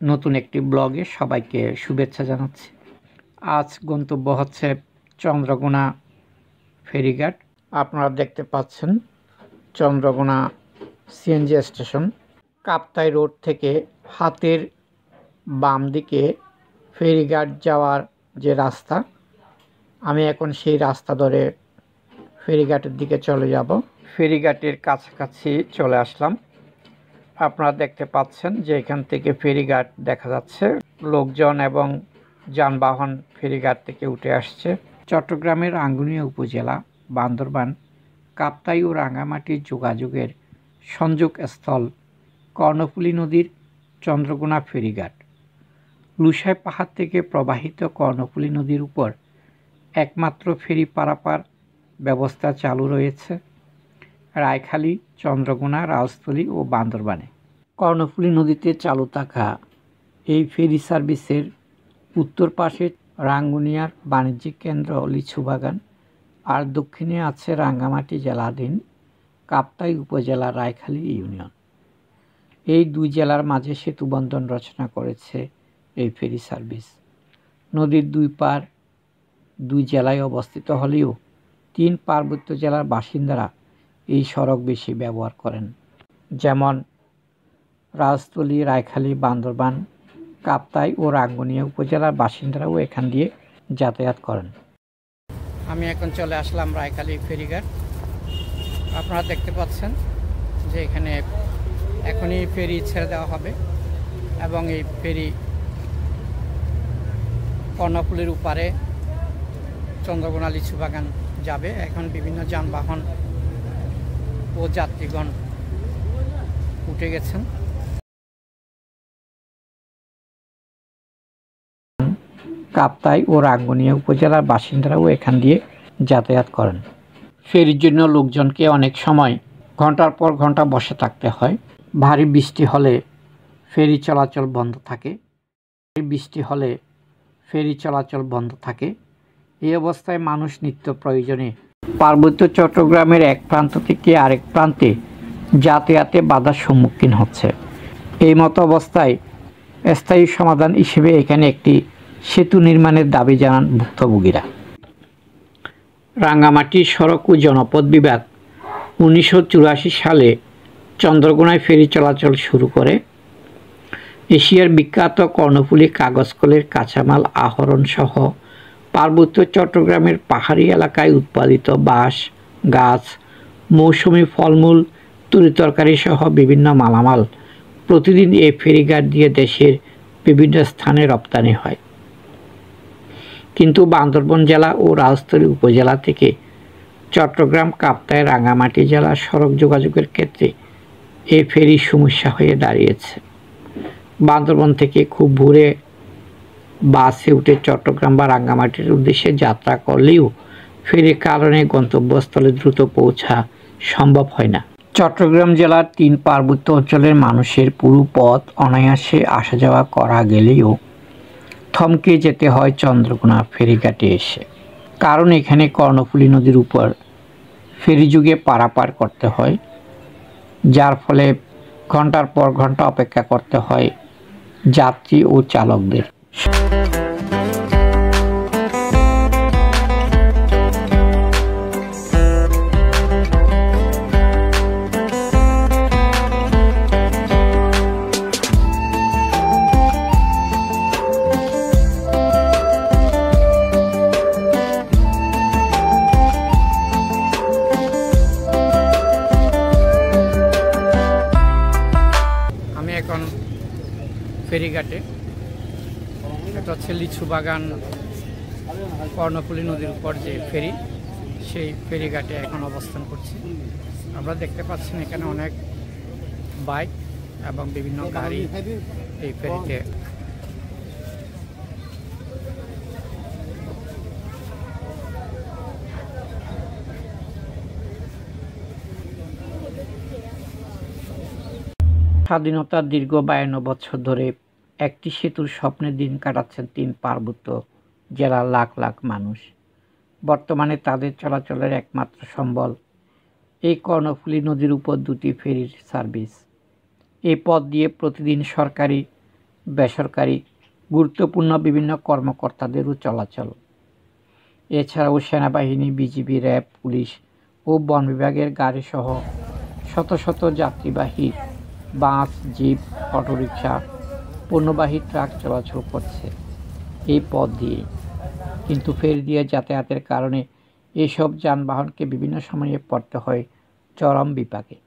নতুন একটি ব্লগে সবাইকে শুভেচ্ছা জানাচ্ছি। আজ গন্তব্য হচ্ছে চন্দ্রকোনা ফেরিঘাট। আপনারা দেখতে পাচ্ছেন Chandrakona CNG station. Kaptai road থেকে হাতের বাম দিকে ফেরিঘাট যাওয়ার যে রাস্তা, আমি এখন সেই রাস্তা ধরে ফেরিঘাটের দিকে চলে যাব। ফেরিঘাটের কাছাকাছি চলে আসলাম। আপনারা দেখতে পাচ্ছেন যে এখান থেকে ফেরিঘাট দেখা যাচ্ছে। লোকজন এবং যানবাহন ফেরিঘাট থেকে উঠে আসছে। চট্টগ্রামের রাঙ্গুনিয়া উপজেলা বান্দরবান কাপ্তাই ও রাঙ্গামাটির যোগাযোগের সংযোগস্থল কর্ণফুলী নদীর চন্দ্রকোনা ফেরিঘাট। লুসাই পাহাড় থেকে প্রবাহিত কর্ণফুলী নদীর উপর একমাত্র ফেরি পারাপার ব্যবস্থা চালু রয়েছে রায়খালী, চন্দ্রকোনা, রাউস্থলী ও বান্দরবানে। কর্ণফুলী নদীতে চালু থাকা এই ফেরি সার্ভিসের উত্তর পাশে রাঙ্গুনিয়ার বাণিজ্যিক কেন্দ্র লিচুবাগান আর দক্ষিণে আছে রাঙ্গামাটি জেলাধীন কাপ্তাই উপজেলা রায়খালী ইউনিয়ন। এই দুই জেলার মাঝে সেতুবন্ধন রচনা করেছে এই ফেরি সার্ভিস। নদীর দুই পার দুই জেলায় অবস্থিত হলেও 3 পার্বত্য জেলার বাসিন্দারা এই সড়ক বেশি ব্যবহার করেন, যেমন রাউস্থলী, রায়খালী, বান্দরবান, কাপ্তাই ও রাঙ্গুনিয়া উপজেলার বাসিন্দারাও এখান দিয়ে যাতায়াত করেন। আমি এখন চলে আসলাম রায়খালী ফেরিঘাট। আপনারা দেখতে পাচ্ছেন যে এখানে এখনই ফেরি ছেড়ে দেওয়া হবে এবং এই ফেরি কর্ণফুলীর উপারে চন্দ্রকোনা লিচুবাগান যাবে। এখন বিভিন্ন যানবাহন ও যাত্রীগণ উঠে গেছেন। কাপ্তাই ও রাঙ্গুনিয়া উপজেলার বাসিন্দারাও এখান দিয়ে যাতায়াত করেন। ফেরির জন্য লোকজনকে অনেক সময় ঘন্টার পর ঘন্টা বসে থাকতে হয়। ভারী বৃষ্টি হলে ফেরি চলাচল বন্ধ থাকে। এই অবস্থায় মানুষ নিত্য প্রয়োজনে পার্বত্য চট্টগ্রামের এক প্রান্ত থেকে আরেক প্রান্তে যাতায়াতে বাধার সম্মুখীন হচ্ছে। এই মতো অবস্থায় স্থায়ী সমাধান হিসেবে এখানে একটি সেতু নির্মাণের দাবি জানান ভুক্তভোগীরা। রাঙ্গামাটি সড়ক ও জনপথ বিভাগ 1984 সালে চন্দ্রকোনায় ফেরি চলাচল শুরু করে। এশিয়ার বিখ্যাত কর্ণফুলী কাগজ কলের কাঁচামাল আহরণ সহ পার্বত্য চট্টগ্রামের পাহাড়ি এলাকায় উৎপাদিত বাঁশ, গাছ, মৌসুমি ফলমূল, তরিতরকারি সহ বিভিন্ন মালামাল প্রতিদিন এই ফেরিঘাট দিয়ে দেশের বিভিন্ন স্থানে রপ্তানি হয়। কিন্তু বান্দরবান জেলা ও রাউস্থলী উপজেলা থেকে চট্টগ্রাম, কাপ্তাই, রাঙ্গামাটি জেলার সড়ক যোগাযোগের ক্ষেত্রে এই ফেরি সমস্যা হয়ে দাঁড়িয়েছে। বান্দরবান থেকে খুব ভোরে বাসে উঠে চট্টগ্রাম বা রাঙ্গামাটির উদ্দেশ্যে যাত্রা করলেও ফেরির কারণে গন্তব্যস্থলে দ্রুত পৌঁছা সম্ভব হয় না। চট্টগ্রাম জেলার 3 পার্বত্য অঞ্চলের মানুষের পুরো পথ অনায়াসে আসা যাওয়া করা গেলেও থমকে যেতে হয় চন্দ্রকোনা ফেরিঘাটে এসে। কারণ এখানে কর্ণফুলী নদীর উপর ফেরিযোগে পারাপার করতে হয়, যার ফলে ঘন্টার পর ঘন্টা অপেক্ষা করতে হয় যাত্রী ও চালকদের। আমি এখন ফেরিঘাটে, এটা হচ্ছে লিচুবাগান কর্ণফুলী নদীর উপর যে ফেরি, সেই ফেরিঘাটে এখন অবস্থান করছি। আপনারা দেখতে পাচ্ছেন এখানে অনেক বাইক এবং বিভিন্ন গাড়ি এই ফেরিতে স্বাধীনতার দীর্ঘ 52 বছর ধরে একটি সেতুর স্বপ্নে দিন কাটাচ্ছেন 3 পার্বত্য জেলার লাখ লাখ মানুষ। বর্তমানে তাদের চলাচলের একমাত্র সম্বল এই কর্ণফুলী নদীর উপর 2টি ফেরির সার্ভিস। এই পথ দিয়ে প্রতিদিন সরকারি বেসরকারি গুরুত্বপূর্ণ বিভিন্ন কর্মকর্তাদেরও চলাচল। এছাড়াও সেনাবাহিনী, বিজিবি, র্যাব, পুলিশ ও বন বিভাগের গাড়িসহ শত শত যাত্রীবাহী বাস, জিপ, অটোরিকশা, পণ্যবাহী ট্রাক চলাচল করছে এই পথ দিয়ে। কিন্তু ফেরি দিয়ে যাতায়াতের কারণে এসব যানবাহনকে বিভিন্ন সময়ে পড়তে হয় চরম বিপাকে।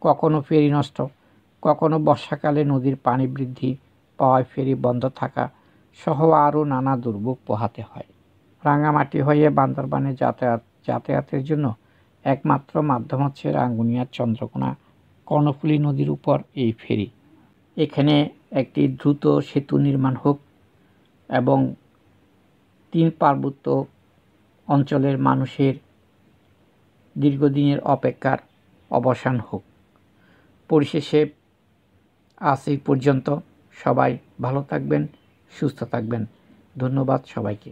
কখনো ফেরি নষ্ট, কখনো বর্ষাকালে নদীর পানি বৃদ্ধি পাওয়ায় ফেরি বন্ধ থাকা সহ আরও নানা দুর্ভোগ পোহাতে হয়। রাঙামাটি হয়ে বান্দরবানে যাতায়াতের জন্য একমাত্র মাধ্যম হচ্ছে রাঙ্গুনিয়া চন্দ্রকোনা কর্ণফুলী নদীর উপর এই ফেরি। এখানে একটি দ্রুত সেতু নির্মাণ হোক এবং 3 পার্বত্য অঞ্চলের মানুষের দীর্ঘদিনের অপেক্ষার অবসান হোক। পরিশেষে আজ এই পর্যন্ত। সবাই ভালো থাকবেন, সুস্থ থাকবেন। ধন্যবাদ সবাইকে।